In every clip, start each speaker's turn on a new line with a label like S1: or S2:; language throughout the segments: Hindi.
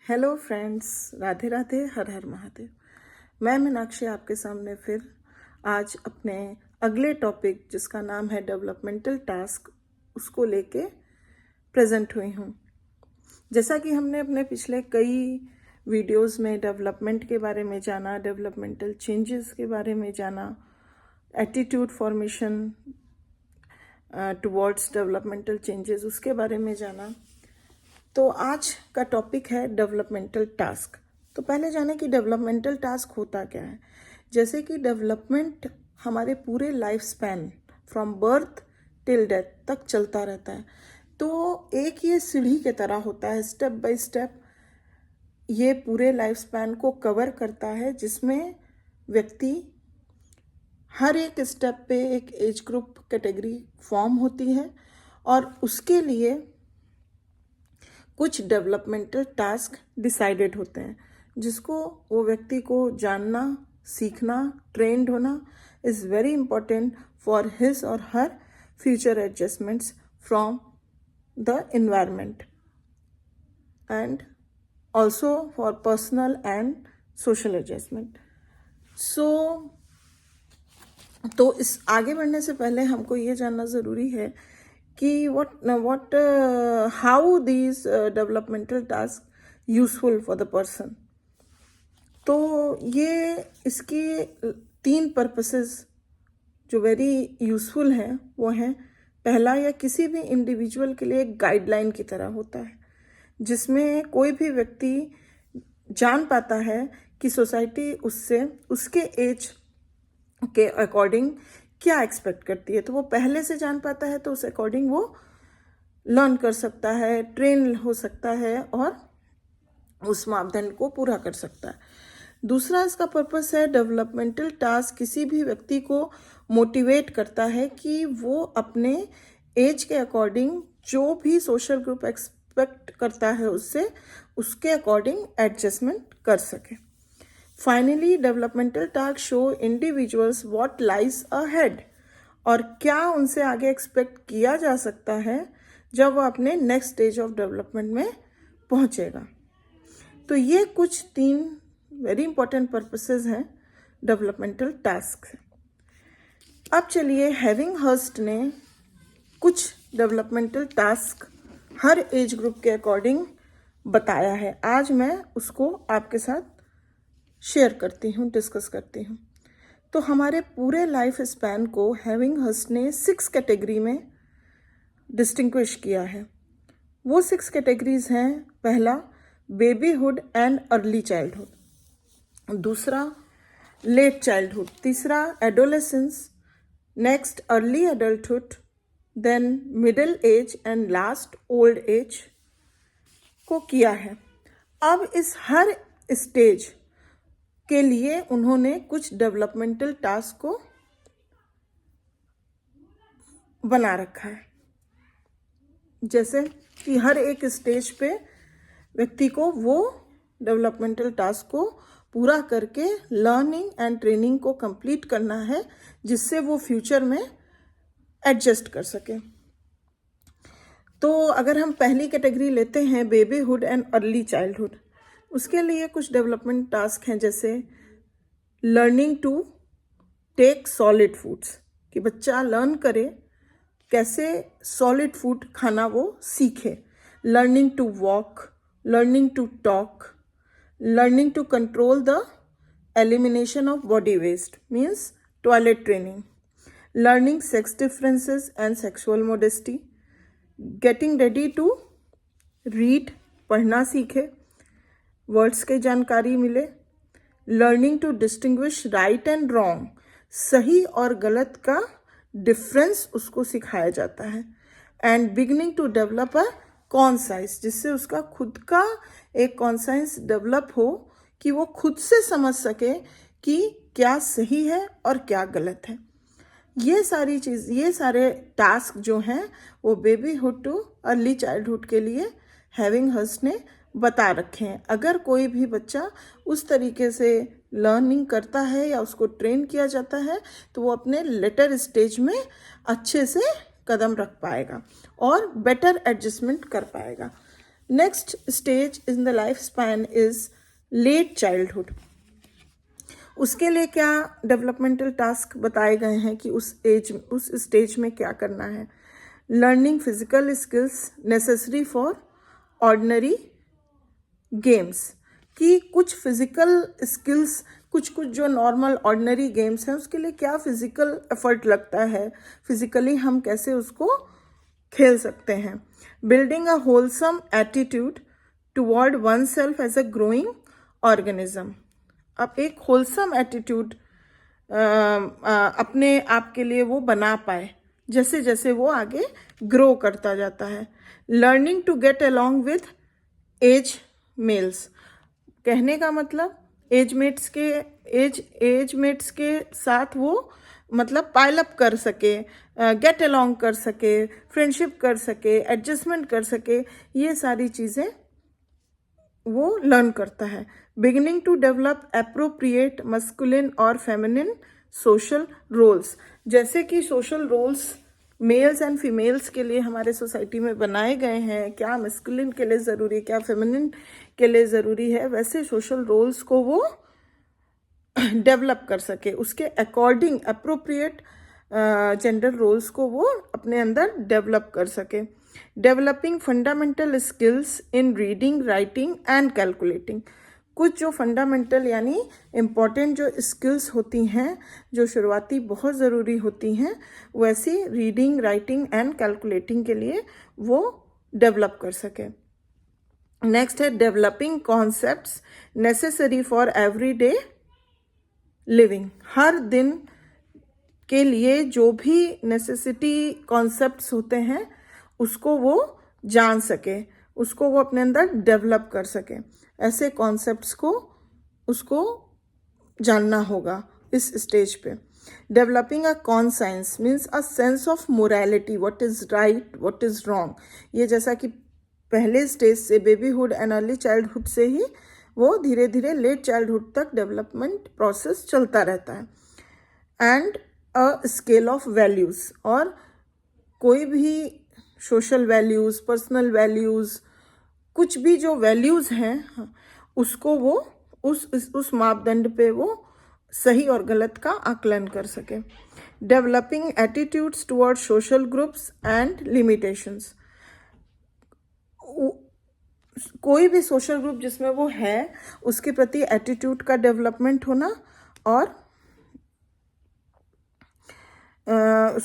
S1: हेलो फ्रेंड्स, राधे राधे, हर हर महादेव। मैं मीनाक्षी आपके सामने फिर आज अपने अगले टॉपिक जिसका नाम है डेवलपमेंटल टास्क उसको लेके प्रेजेंट हुई हूँ। जैसा कि हमने अपने पिछले कई वीडियोस में डेवलपमेंट के बारे में जाना, डेवलपमेंटल चेंजेस के बारे में जाना, attitude formation towards developmental changes उसके बारे में जाना, तो आज का टॉपिक है डेवलपमेंटल टास्क। तो पहले जाने कि डेवलपमेंटल टास्क होता क्या है। जैसे कि डेवलपमेंट हमारे पूरे life span from birth till death तक चलता रहता है। तो एक ये सीढ़ी की तरह होता है, स्टेप बाय स्टेप ये पूरे लाइफ स्पैन को कवर करता है, जिसमें व्यक्ति हर एक स्टेप पे एक एज ग्रुप कैटेगरी फॉर्म होती है और उसके लिए कुछ डेवलपमेंटल टास्क डिसाइडेड होते हैं, जिसको वो व्यक्ति को जानना, सीखना, ट्रेंड होना is very important for his और her future adjustments from the environment and also for personal and social adjustment. तो इस आगे बढ़ने से पहले हमको ये जानना ज़रूरी है कि how these developmental tasks useful for the person। तो ये इसकी 3 पर्पसेस जो वेरी यूज़फुल हैं वो हैं, पहला, या किसी भी इंडिविजुअल के लिए एक गाइडलाइन की तरह होता है, जिसमें कोई भी व्यक्ति जान पाता है कि सोसाइटी उससे उसके एज के अकॉर्डिंग क्या एक्सपेक्ट करती है। तो वो पहले से जान पाता है, तो उस अकॉर्डिंग वो लर्न कर सकता है, ट्रेन हो सकता है और उस मापदंड को पूरा कर सकता है। दूसरा इसका पर्पस है, डेवलपमेंटल टास्क किसी भी व्यक्ति को मोटिवेट करता है कि वो अपने एज के अकॉर्डिंग जो भी सोशल ग्रुप एक्सपेक्ट करता है उससे, उसके अकॉर्डिंग एडजस्टमेंट कर सके। Finally developmental task show individuals what lies ahead, और क्या उनसे आगे एक्सपेक्ट किया जा सकता है जब वो अपने नेक्स्ट स्टेज ऑफ डेवलपमेंट में पहुंचेगा। तो ये कुछ 3 वेरी इंपॉर्टेंट पर्पसेस हैं डेवलपमेंटल टास्क। अब चलिए, हेविंगहर्स्ट ने कुछ डेवलपमेंटल टास्क हर एज ग्रुप के अकॉर्डिंग बताया है। आज मैं उसको आपके साथ शेयर करती हूँ, डिस्कस करती हूँ। तो हमारे पूरे लाइफ स्पैन को हेविंगहर्स्ट ने 6 कैटेगरी में डिस्टिंग्विश किया है। वो 6 कैटेगरीज हैं, पहला बेबीहुड एंड अर्ली चाइल्डहुड, दूसरा लेट चाइल्डहुड, तीसरा adolescence, next early adulthood, then middle age and last old age को किया है। अब इस हर स्टेज के लिए उन्होंने कुछ डेवलपमेंटल टास्क को बना रखा है, जैसे कि हर एक स्टेज पे व्यक्ति को वो डेवलपमेंटल टास्क को पूरा करके लर्निंग एंड ट्रेनिंग को कंप्लीट करना है, जिससे वो फ्यूचर में एडजस्ट कर सके। तो अगर हम पहली कैटेगरी लेते हैं बेबीहुड एंड अर्ली चाइल्डहुड, उसके लिए कुछ डेवलपमेंट टास्क हैं, जैसे learning to take solid foods, कि बच्चा लर्न करे कैसे सॉलिड फूड खाना वो सीखे। Learning to walk, learning to talk, learning to control the elimination of body waste means toilet training, learning sex differences and sexual modesty, getting ready to read, पढ़ना सीखे, वर्ड्स की जानकारी मिले, learning to distinguish right and wrong, सही और गलत का डिफरेंस उसको सिखाया जाता है, and beginning to develop a conscience, जिससे उसका खुद का एक कॉन्साइंस डेवलप हो कि वो खुद से समझ सके कि क्या सही है और क्या गलत है। ये सारे टास्क जो हैं वो बेबीहुड टू अर्ली चाइल्डहुड के लिए हेविंगहर्स्ट ने बता रखे हैं। अगर कोई भी बच्चा उस तरीके से लर्निंग करता है या उसको ट्रेन किया जाता है, तो वो अपने लेटर स्टेज में अच्छे से कदम रख पाएगा और बेटर एडजस्टमेंट कर पाएगा। Next stage in the life span is late childhood. उसके लिए क्या डेवलपमेंटल टास्क बताए गए हैं कि उस स्टेज में क्या करना है। Learning physical skills necessary for ordinary games, कि कुछ फिजिकल स्किल्स, कुछ जो नॉर्मल ऑर्डिनरी गेम्स हैं उसके लिए क्या फिजिकल एफर्ट लगता है, फिजिकली हम कैसे उसको खेल सकते हैं। Building a wholesome attitude toward one self as a growing organism. अब एक होलसम एटीट्यूड अपने आप के लिए वो बना पाए जैसे जैसे वो आगे ग्रो करता जाता है। Learning to get along with age males, कहने का मतलब एज मेट्स के साथ वो मतलब पाइल अप कर सके, गेट अलॉन्ग कर सके, फ्रेंडशिप कर सके, एडजस्टमेंट कर सके, ये सारी चीज़ें वो लर्न करता है। Beginning to develop appropriate masculine और फेमिनिन सोशल रोल्स, जैसे कि social roles males and females के लिए हमारे सोसाइटी में बनाए गए हैं, क्या मस्कुलिन के लिए ज़रूरी है, क्या फेमिनिन के लिए ज़रूरी है, वैसे सोशल रोल्स को वो डेवलप कर सके, उसके अकॉर्डिंग अप्रोप्रिएट जेंडर रोल्स को वो अपने अंदर डेवलप कर सके। Developing fundamental skills in reading, writing and calculating, कुछ जो फंडामेंटल यानी इम्पॉर्टेंट जो स्किल्स होती हैं, जो शुरुआती बहुत ज़रूरी होती हैं, वैसी रीडिंग, राइटिंग एंड कैलकुलेटिंग के लिए वो डेवलप कर सके। नेक्स्ट है developing concepts necessary for everyday living, हर दिन के लिए जो भी नेसेसिटी कॉन्सेप्ट्स होते हैं उसको वो जान सके, उसको वो अपने अंदर डेवलप कर सके, ऐसे कॉन्सेप्ट्स को उसको जानना होगा इस स्टेज पे। Developing a conscience means a sense of morality, what is right, what is wrong, ये जैसा कि पहले स्टेज से बेबीहुड एंड अर्ली चाइल्डहुड से ही वो धीरे धीरे लेट चाइल्डहुड तक डेवलपमेंट प्रोसेस चलता रहता है। And a scale of values, और कोई भी सोशल वैल्यूज़, पर्सनल वैल्यूज़, कुछ भी जो वैल्यूज़ हैं उसको वो उस मापदंड पे वो सही और गलत का आकलन कर सके। Developing attitudes toward social groups and limitations, कोई भी सोशल ग्रुप जिसमें वो है उसके प्रति एटीट्यूड का डेवलपमेंट होना, और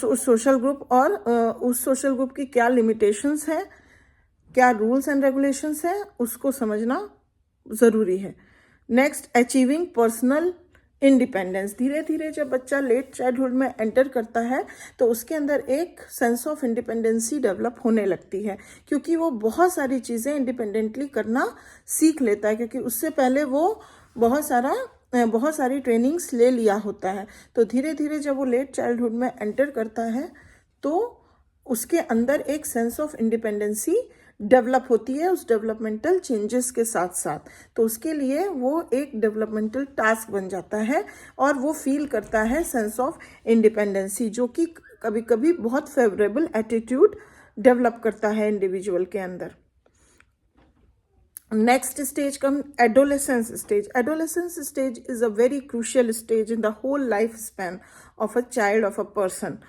S1: उस सोशल ग्रुप और उस सोशल ग्रुप की क्या लिमिटेशंस हैं, क्या रूल्स एंड रेगुलेशंस हैं, उसको समझना ज़रूरी है। नेक्स्ट, अचीविंग पर्सनल इंडिपेंडेंस, धीरे धीरे जब बच्चा लेट चाइल्डहुड में एंटर करता है तो उसके अंदर एक सेंस ऑफ इंडिपेंडेंसी डेवलप होने लगती है, क्योंकि वो बहुत सारी चीज़ें इंडिपेंडेंटली करना सीख लेता है, क्योंकि उससे पहले वो बहुत सारी ट्रेनिंग्स ले लिया होता है। तो धीरे धीरे जब वो लेट चाइल्डहुड में एंटर करता है तो उसके अंदर एक सेंस ऑफ इंडिपेंडेंसी डेवलप होती है उस डेवलपमेंटल चेंजेस के साथ साथ। तो उसके लिए वो एक डेवलपमेंटल टास्क बन जाता है और वो फील करता है सेंस ऑफ इंडिपेंडेंसी, जो कि कभी कभी बहुत फेवरेबल एटीट्यूड डेवलप करता है इंडिविजुअल के अंदर। Next stage comes adolescence stage. Adolescence stage is a very crucial stage in the whole lifespan of a child, of a person.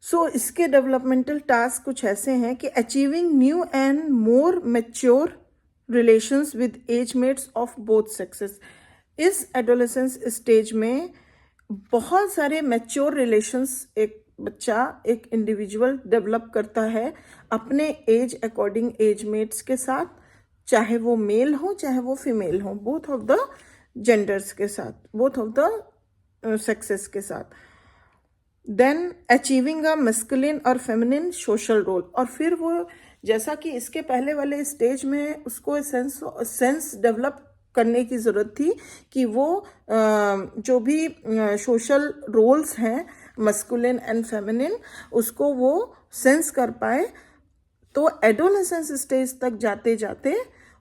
S1: So इसके developmental tasks कुछ ऐसे हैं कि achieving new and more mature relations with age mates of both sexes. इस adolescence stage में बहुत सारे mature relations एक बच्चा, एक इंडिविजुअल डेवलप करता है अपने एज अकॉर्डिंग एज मेट्स के साथ, चाहे वो मेल हो चाहे वो फीमेल हो, बोथ ऑफ द जेंडर्स के साथ, बोथ ऑफ द सेक्सेस के साथ। देन अचीविंग अ मस्कुलिन और फेमिनिन सोशल रोल, और फिर वो जैसा कि इसके पहले वाले स्टेज में उसको सेंस डेवलप करने की ज़रूरत थी कि वो जो भी सोशल रोल्स हैं मस्कुलिन एंड फेमिनिन उसको वो सेंस कर पाए, तो एडोलेसेंस स्टेज तक जाते जाते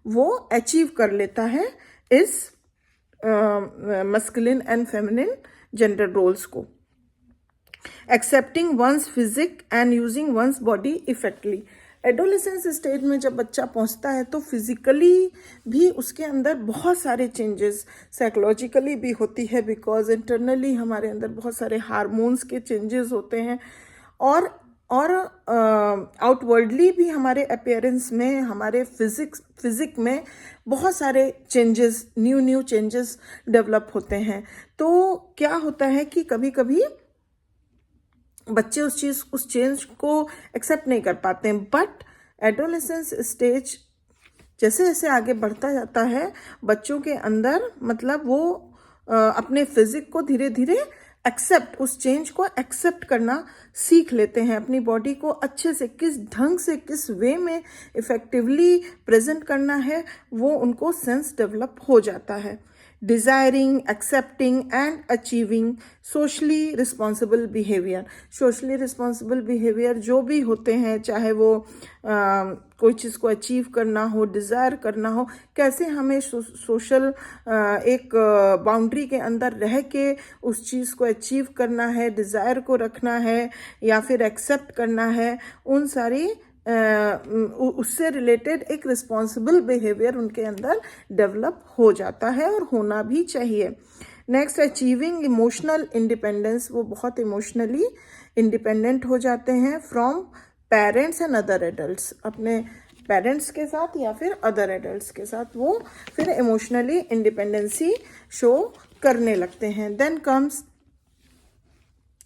S1: वो अचीव कर लेता है इस masculine and feminine gender roles को। Accepting one's physique and using one's body effectively, adolescence stage में जब बच्चा पहुंचता है तो फिजिकली भी उसके अंदर बहुत सारे चेंजेस, साइकोलॉजिकली भी होती है, बिकॉज इंटरनली हमारे अंदर बहुत सारे हार्मोन्स के चेंजेस होते हैं, और आउटवर्डली भी हमारे अपीयरेंस में, हमारे फिजिक में बहुत सारे चेंजेस, न्यू चेंजेस डेवलप होते हैं। तो क्या होता है कि कभी कभी बच्चे उस चेंज को एक्सेप्ट नहीं कर पाते हैं, बट एडोलेसेंस स्टेज जैसे जैसे आगे बढ़ता जाता है बच्चों के अंदर, मतलब वो अपने फिजिक को धीरे धीरे उस चेंज को एक्सेप्ट करना सीख लेते हैं, अपनी बॉडी को अच्छे से किस ढंग से, किस वे में इफेक्टिवली प्रेजेंट करना है, वो उनको सेंस डेवलप हो जाता है। Desiring, accepting and achieving socially responsible behaviour. Socially responsible behaviour जो भी होते हैं, चाहे वो कोई चीज़ को अचीव करना हो, डिज़ायर करना हो, कैसे हमें सोशल एक बाउंड्री के अंदर रह के उस चीज़ को अचीव करना है, डिज़ायर को रखना है या फिर एक्सेप्ट करना है, उन सारी उससे रिलेटेड एक रिस्पॉन्सिबल बिहेवियर उनके अंदर डेवलप हो जाता है और होना भी चाहिए। Next, achieving emotional independence. वो बहुत इमोशनली इंडिपेंडेंट हो जाते हैं from parents and other adults. अपने पेरेंट्स के साथ या फिर अदर एडल्ट्स के साथ वो फिर इमोशनली इंडिपेंडेंसी शो करने लगते हैं। Then comes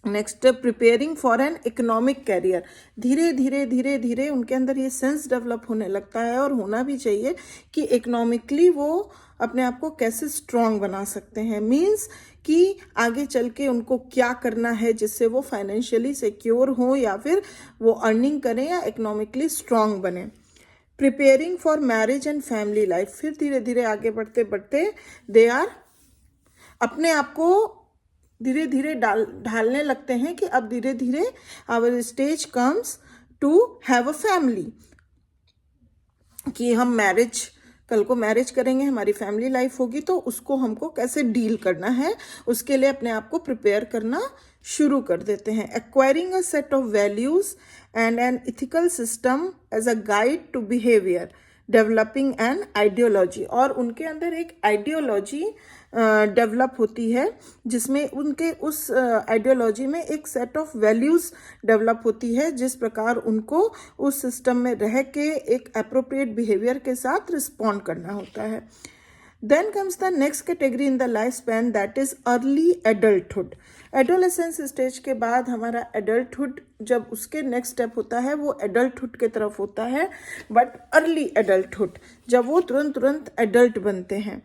S1: next, preparing for an economic career. धीरे धीरे उनके अंदर ये सेंस डेवलप होने लगता है, और होना भी चाहिए, कि इकोनॉमिकली वो अपने आप को कैसे स्ट्रांग बना सकते हैं। मीन्स कि आगे चल के उनको क्या करना है जिससे वो फाइनेंशियली सिक्योर हो, या फिर वो अर्निंग करें या इकोनॉमिकली स्ट्रांग बने। Preparing for marriage and family life. फिर धीरे धीरे आगे बढ़ते बढ़ते दे आर अपने आप को धीरे धीरे ढालने लगते हैं कि अब धीरे धीरे our stage comes to have a family, कि हम कल को मैरिज करेंगे, हमारी फैमिली लाइफ होगी, तो उसको हमको कैसे डील करना है, उसके लिए अपने आप को प्रिपेयर करना शुरू कर देते हैं। Acquiring a set of values and an ethical system as a guide to behaviour, developing an ideology. और उनके अंदर एक आइडियोलॉजी डेवलप होती है, जिसमें उनके उस आइडियोलॉजी में एक सेट ऑफ वैल्यूज डेवलप होती है, जिस प्रकार उनको उस सिस्टम में रह के एक अप्रोप्रिएट बिहेवियर के साथ रिस्पॉन्ड करना होता है। Then comes the next category in the life span, that is early adulthood. Adolescence stage के बाद हमारा एडल्टहुड, जब उसके नेक्स्ट स्टेप होता है वो एडल्टहुड के तरफ होता है, बट अर्ली एडल्टहुड, जब वो तुरंत एडल्ट बनते हैं।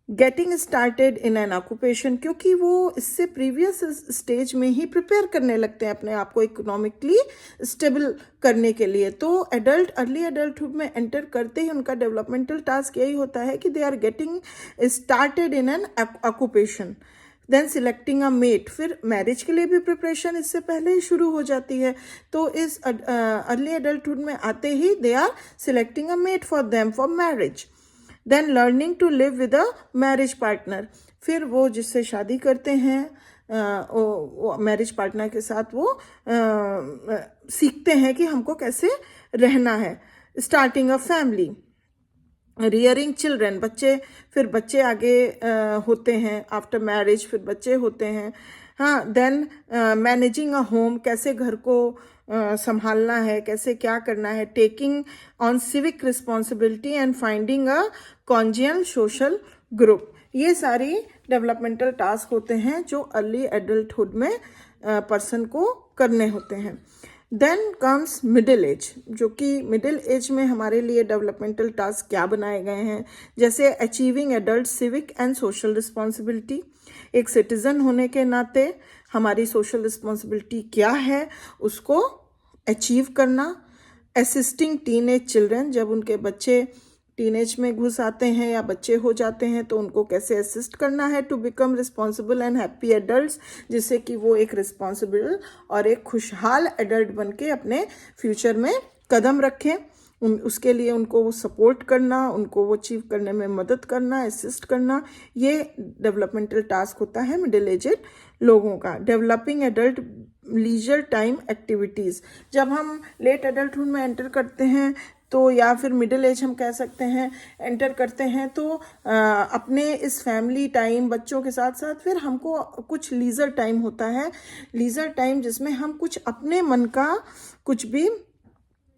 S1: Getting started in an occupation, क्योंकि वो इससे प्रीवियस स्टेज में ही प्रिपेयर करने लगते हैं अपने आप को इकोनॉमिकली स्टेबल करने के लिए। तो अर्ली एडल्टहुड में एंटर करते ही उनका डेवलपमेंटल टास्क यही होता है कि they are getting started in an occupation. Then selecting a mate, फिर मैरिज के लिए भी प्रिपरेशन इससे पहले ही शुरू हो जाती है। तो इस अर्ली एडल्टहुड में आते ही they are selecting a mate for them for marriage. Then learning to live with a marriage partner, फिर वो जिससे शादी करते हैं वो मैरिज पार्टनर के साथ वो सीखते हैं कि हमको कैसे रहना है। Starting a family, rearing children, बच्चे आगे होते हैं आफ्टर मैरिज, फिर बच्चे होते हैं। हाँ, देन मैनेजिंग अ होम, कैसे घर को संभालना है, कैसे क्या करना है। Taking on civic responsibility and finding a congenial social group, ये सारी डेवलपमेंटल टास्क होते हैं जो अर्ली एडल्टहुड में पर्सन को करने होते हैं। देन कम्स मिडिल एज, जो कि मिडिल एज में हमारे लिए डेवलपमेंटल टास्क क्या बनाए गए हैं, जैसे achieving adult civic and social responsibility. एक सिटीजन होने के नाते हमारी सोशल रिस्पॉन्सिबिलिटी क्या है, उसको अचीव करना। असिस्टिंग टीनेज चिल्ड्रन, जब उनके बच्चे टीनेज में घुस आते हैं या बच्चे हो जाते हैं तो उनको कैसे असिस्ट करना है to become responsible and happy adults, जिससे कि वो एक रिस्पॉन्सिबल और एक खुशहाल एडल्ट बन के अपने फ्यूचर में कदम रखें। उसके लिए उनको सपोर्ट करना, उनको वो अचीव करने में मदद करना, असिस्ट करना, ये डेवलपमेंटल टास्क होता है मिडिल एजेड लोगों का। Developing adult leisure time activities. जब हम लेट एडल्टहुड में एंटर करते हैं तो, या फिर मिडिल एज हम कह सकते हैं, एंटर करते हैं तो अपने इस फैमिली टाइम बच्चों के साथ साथ फिर हमको कुछ लीजर टाइम होता है, लीजर टाइम जिसमें हम कुछ अपने मन का कुछ भी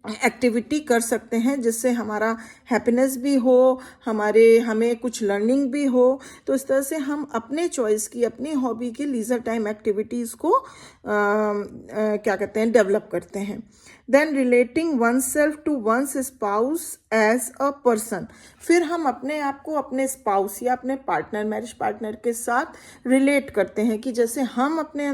S1: एक्टिविटी कर सकते हैं जिससे हमारा हैप्पीनेस भी हो, हमें कुछ लर्निंग भी हो। तो इस तरह से हम अपने चॉइस की, अपनी हॉबी की लीजर टाइम एक्टिविटीज़ को क्या कहते हैं, डेवलप करते हैं। Then relating one self to one's spouse as a person. फिर हम अपने आप को अपने स्पाउस या अपने पार्टनर, मैरिज पार्टनर के साथ रिलेट करते हैं कि जैसे हम अपने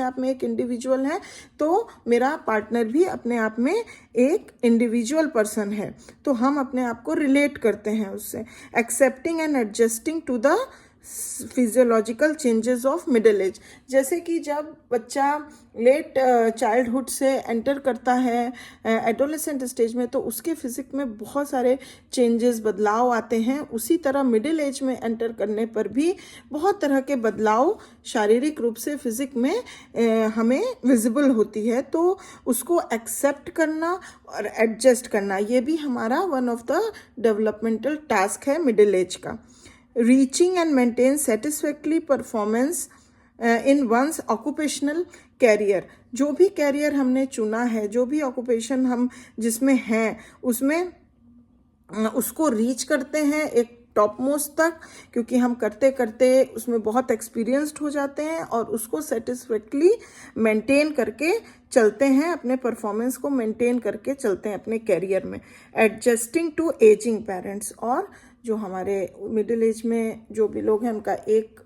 S1: आप में एक इंडिविजुअल हैं, तो मेरा पार्टनर भी अपने आप में एक इंडिविजुअल पर्सन है, तो हम अपने आप को रिलेट करते हैं उससे। Accepting and adjusting to the physiological changes of middle age. जैसे कि जब बच्चा लेट चाइल्डहुड से एंटर करता है एडोलेसेंट स्टेज में, तो उसके फिजिक में बहुत सारे चेंजेस, बदलाव आते हैं। उसी तरह मिडिल एज में एंटर करने पर भी बहुत तरह के बदलाव शारीरिक रूप से फिजिक में हमें विजिबल होती है। तो उसको एक्सेप्ट करना और एडजस्ट करना, ये भी हमारा one of the developmental task है मिडिल एज का। Reaching and maintain satisfactory performance in one's occupational career. जो भी कैरियर हमने चुना है, जो भी ऑक्यूपेशन हम जिसमें हैं, उसमें उसको रीच करते हैं एक टॉप मोस्ट तक, क्योंकि हम करते करते उसमें बहुत एक्सपीरियंस्ड हो जाते हैं और उसको सेटिस्फैक्टरी मेंटेन करके चलते हैं, अपने परफॉर्मेंस को मेंटेन करके चलते हैं अपने कैरियर में। Adjusting to ageing parents. और जो हमारे मिडिल एज में जो भी लोग हैं, उनका एक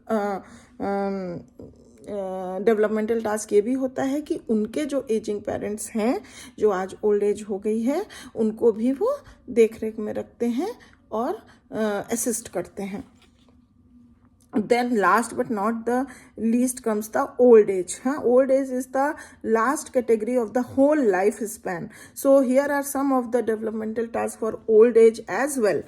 S1: डेवलपमेंटल टास्क ये भी होता है कि उनके जो एजिंग पेरेंट्स हैं, जो आज ओल्ड एज हो गई है, उनको भी वो देख रेख में रखते हैं और असिस्ट करते हैं। Then last but not the least comes the old age. Old age is the last category of the whole life span. So here are some of the developmental tasks for old age as well.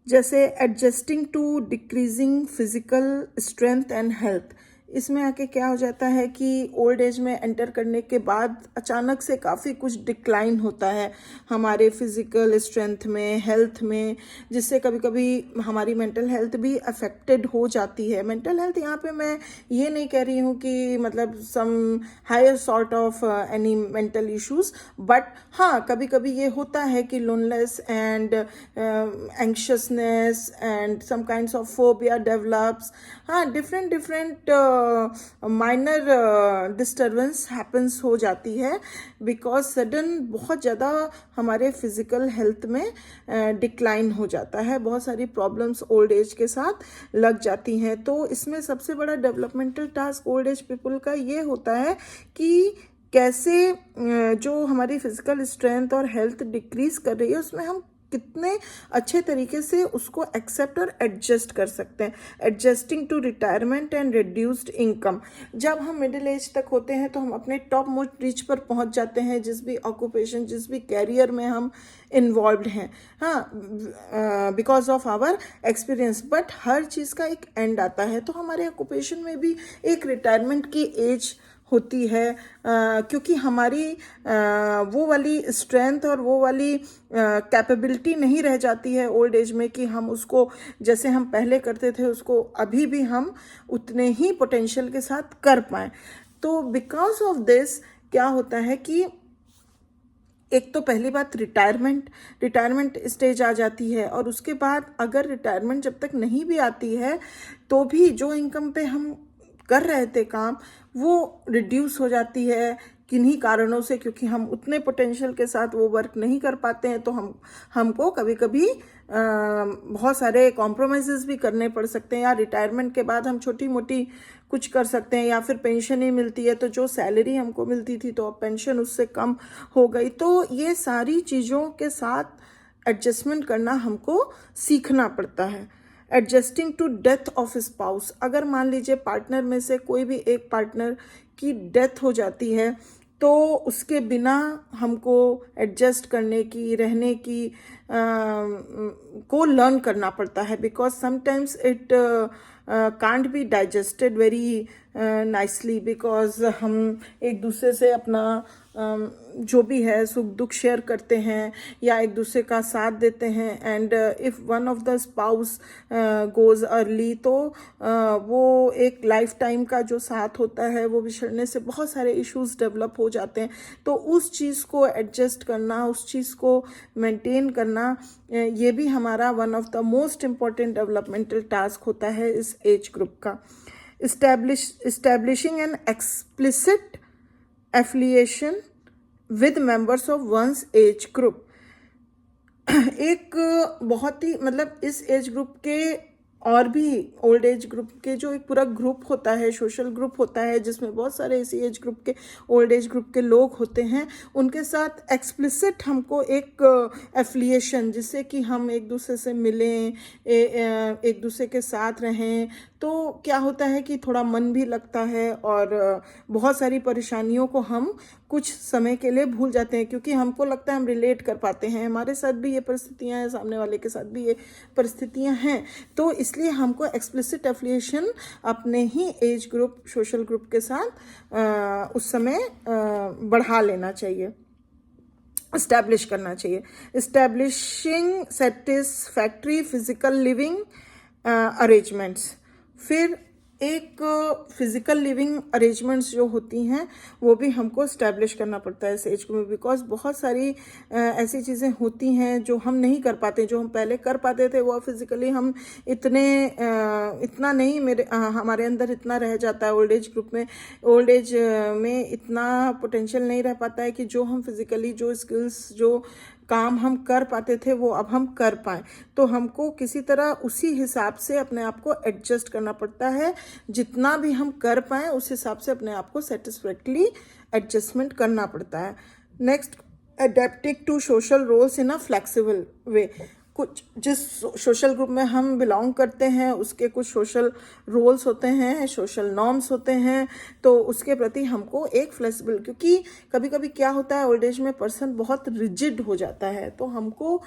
S1: जैसे adjusting to decreasing physical strength and health. इसमें आके क्या हो जाता है कि ओल्ड एज में एंटर करने के बाद अचानक से काफ़ी कुछ डिक्लाइन होता है हमारे फिजिकल स्ट्रेंथ में, हेल्थ में, जिससे कभी कभी हमारी मेंटल हेल्थ भी अफेक्टेड हो जाती है। मेंटल हेल्थ यहाँ पे मैं ये नहीं कह रही हूँ कि मतलब some higher sort of any mental issues, but हाँ, कभी कभी ये होता है कि loneliness and anxiousness and some kinds of phobia develops. हाँ, डिफरेंट माइनर डिस्टर्बेंस हैपन्स हो जाती है, बिकॉज सडन बहुत ज़्यादा हमारे फिजिकल हेल्थ में डिक्लाइन हो जाता है, बहुत सारी प्रॉब्लम्स ओल्ड एज के साथ लग जाती हैं। तो इसमें सबसे बड़ा developmental task old age people का ये होता है कि कैसे जो हमारी फिजिकल स्ट्रेंथ और हेल्थ डिक्रीज कर रही है, उसमें हम कितने अच्छे तरीके से उसको एक्सेप्ट और एडजस्ट कर सकते हैं। Adjusting to retirement and reduced income. जब हम मिडिल एज तक होते हैं तो हम अपने टॉप मोस्ट रीच पर पहुंच जाते हैं, जिस भी ऑक्यूपेशन, जिस भी कैरियर में हम इन्वॉल्व हैं, हाँ, because of our experience. But हर चीज़ का एक एंड आता है, तो हमारे ऑक्यूपेशन में भी एक रिटायरमेंट की एज होती है, क्योंकि हमारी वो वाली स्ट्रेंथ और वो वाली कैपेबिलिटी नहीं रह जाती है ओल्ड एज में कि हम उसको जैसे हम पहले करते थे उसको अभी भी हम उतने ही पोटेंशियल के साथ कर पाएँ। तो बिकॉज ऑफ दिस क्या होता है कि एक तो पहली बात रिटायरमेंट स्टेज आ जाती है, और उसके बाद अगर रिटायरमेंट जब तक नहीं भी आती है तो भी जो इनकम पे हम कर रहे थे काम, वो रिड्यूस हो जाती है किन्हीं कारणों से, क्योंकि हम उतने पोटेंशियल के साथ वो वर्क नहीं कर पाते हैं। तो हमको कभी कभी बहुत सारे कॉम्प्रोमाइज़ेस भी करने पड़ सकते हैं, या रिटायरमेंट के बाद हम छोटी मोटी कुछ कर सकते हैं, या फिर पेंशन ही मिलती है तो जो सैलरी हमको मिलती थी तो अब पेंशन उससे कम हो गई। तो ये सारी चीज़ों के साथ एडजस्टमेंट करना हमको सीखना पड़ता है। Adjusting to death of spouse. अगर मान लीजिए पार्टनर में से कोई भी एक पार्टनर की डेथ हो जाती है, तो उसके बिना हमको एडजस्ट करने की, रहने की को लर्न करना पड़ता है, because sometimes it can't be digested very nicely, because हम एक दूसरे से अपना जो भी है सुख दुख शेयर करते हैं या एक दूसरे का साथ देते हैं, and if one of the spouse goes early तो वो एक लाइफ टाइम का जो साथ होता है वो बिछड़ने से बहुत सारे इश्यूज डेवलप हो जाते हैं। तो उस चीज़ को एडजस्ट करना, उस चीज़ को मेंटेन करना, ये भी हमारा one of the most important developmental task होता है इस एज ग्रुप का। establishing an explicit affiliation with members of one's age group। एक बहुत ही मतलब इस एज ग्रुप के और भी ओल्ड एज ग्रुप के जो एक पूरा ग्रुप होता है, सोशल ग्रुप होता है, जिसमें बहुत सारे इसी एज ग्रुप के ओल्ड एज ग्रुप के लोग होते हैं, उनके साथ एक्सप्लिसिट हमको एक एफिलिएशन, जिससे कि हम एक दूसरे से मिलें, एक दूसरे के साथ रहें, तो क्या होता है कि थोड़ा मन भी लगता है और बहुत सारी परेशानियों को हम कुछ समय के लिए भूल जाते हैं, क्योंकि हमको लगता है हम रिलेट कर पाते हैं, हमारे साथ भी ये परिस्थितियां हैं, सामने वाले के साथ भी ये परिस्थितियां हैं। तो इसलिए हमको एक्सप्लिसिट एफिलिएशन अपने ही एज ग्रुप, सोशल ग्रुप के साथ उस समय बढ़ा लेना चाहिए, इस्टेब्लिश करना चाहिए। Establishing satisfactory physical living arrangements. फिर एक फिजिकल लिविंग अरेंजमेंट्स जो होती हैं वो भी हमको इस्टेब्लिश करना पड़ता है इस एज ग्रुप में, बिकॉज बहुत सारी ऐसी चीज़ें होती हैं जो हम नहीं कर पाते, जो हम पहले कर पाते थे वो फिजिकली हम इतना नहीं हमारे अंदर इतना रह जाता है ओल्ड एज ग्रुप में, ओल्ड एज में इतना पोटेंशियल नहीं रह पाता है कि जो हम फिजिकली जो स्किल्स, जो काम हम कर पाते थे वो अब हम कर पाएँ। तो हमको किसी तरह उसी हिसाब से अपने आप को एडजस्ट करना पड़ता है, जितना भी हम कर पाएँ उस हिसाब से अपने आप को सेटिस्फैक्टरली एडजस्टमेंट करना पड़ता है। Next, adapting to social roles in a flexible way. कुछ जिस सोशल ग्रुप में हम बिलोंग करते हैं उसके कुछ सोशल रोल्स होते हैं, सोशल नॉर्म्स होते हैं, तो उसके प्रति हमको एक फ्लेक्सिबल, क्योंकि कभी कभी क्या होता है ओल्ड एज में पर्सन बहुत रिजिड हो जाता है, तो हमको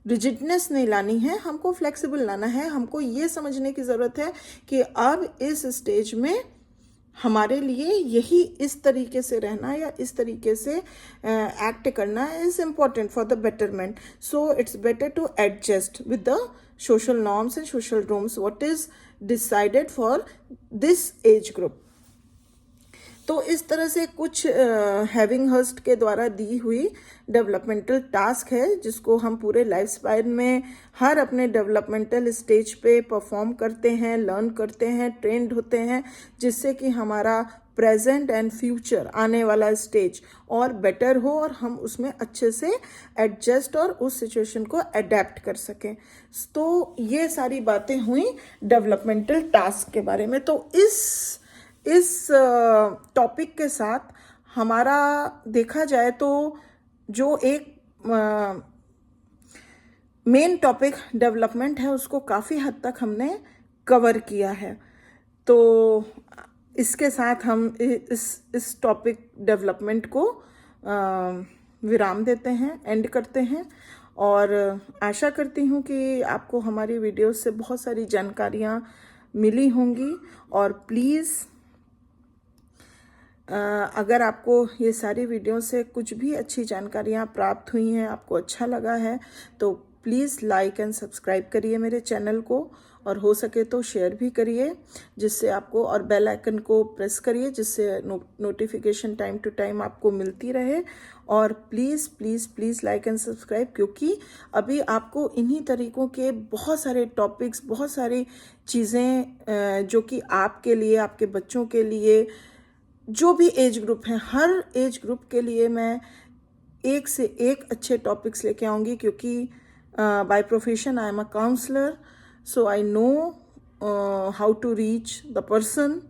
S1: रिजिडनेस नहीं लानी है, हमको फ्लेक्सिबल लाना है। हमको ये समझने की ज़रूरत है कि अब इस स्टेज में हमारे लिए यही इस तरीके से रहना या इस तरीके से एक्ट करना is important for the betterment. So it's better to adjust with the social norms and social rooms what is decided for this age group. तो इस तरह से कुछ हैविंगहर्स्ट के द्वारा दी हुई डेवलपमेंटल टास्क है, जिसको हम पूरे लाइफ स्पैन में हर अपने डेवलपमेंटल स्टेज पे परफॉर्म करते हैं, लर्न करते हैं, ट्रेंड होते हैं, जिससे कि हमारा प्रेजेंट एंड फ्यूचर आने वाला स्टेज और बेटर हो और हम उसमें अच्छे से एडजस्ट और उस सिचुएशन को अडेप्ट कर सकें। तो ये सारी बातें हुई डेवलपमेंटल टास्क के बारे में। तो इस टॉपिक के साथ हमारा देखा जाए तो जो एक मेन टॉपिक डेवलपमेंट है उसको काफ़ी हद तक हमने कवर किया है। तो इसके साथ हम इस टॉपिक डेवलपमेंट को विराम देते हैं, एंड करते हैं, और आशा करती हूँ कि आपको हमारी वीडियो से बहुत सारी जानकारियाँ मिली होंगी। और प्लीज़ अगर आपको ये सारी वीडियो से कुछ भी अच्छी जानकारियाँ प्राप्त हुई हैं, आपको अच्छा लगा है, तो प्लीज़ लाइक एंड सब्सक्राइब करिए मेरे चैनल को, और हो सके तो शेयर भी करिए, जिससे आपको, और बेल आइकन को प्रेस करिए जिससे नोटिफिकेशन टाइम टू टाइम आपको मिलती रहे। और please please please like and subscribe, क्योंकि अभी आपको इन्हीं तरीक़ों के बहुत सारे टॉपिक्स, बहुत सारी चीज़ें जो कि आपके लिए, आपके बच्चों के लिए, जो भी एज ग्रुप हैं, हर एज ग्रुप के लिए मैं एक से एक अच्छे टॉपिक्स लेके आऊँगी, क्योंकि by profession I am a counsellor, so I know how to reach the person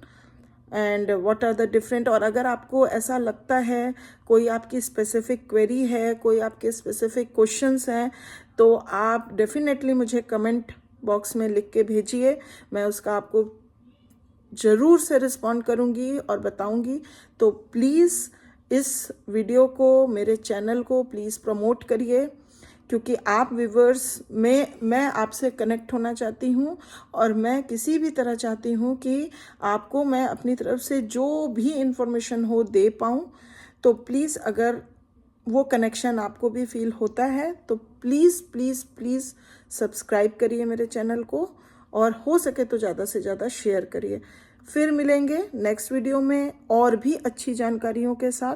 S1: and what are the different. और अगर आपको ऐसा लगता है, कोई आपकी स्पेसिफिक क्वेरी है, कोई आपके स्पेसिफिक क्वेश्चंस हैं, तो आप डेफिनेटली मुझे कमेंट बॉक्स में लिख के भेजिए, मैं उसका आपको ज़रूर से रिस्पॉन्ड करूँगी और बताऊँगी। तो प्लीज़ इस वीडियो को, मेरे चैनल को प्लीज़ प्रमोट करिए, क्योंकि आप व्यूवर्स में मैं आपसे कनेक्ट होना चाहती हूँ और मैं किसी भी तरह चाहती हूँ कि आपको मैं अपनी तरफ से जो भी इंफॉर्मेशन हो दे पाऊँ। तो प्लीज़ अगर वो कनेक्शन आपको भी फील होता है तो प्लीज़ प्लीज़ प्लीज़ सब्सक्राइब करिए मेरे चैनल को और हो सके तो ज़्यादा से ज़्यादा शेयर करिए। फिर मिलेंगे नेक्स्ट वीडियो में और भी अच्छी जानकारियों के साथ।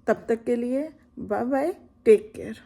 S1: तब तक के लिए बाय बाय, टेक केयर।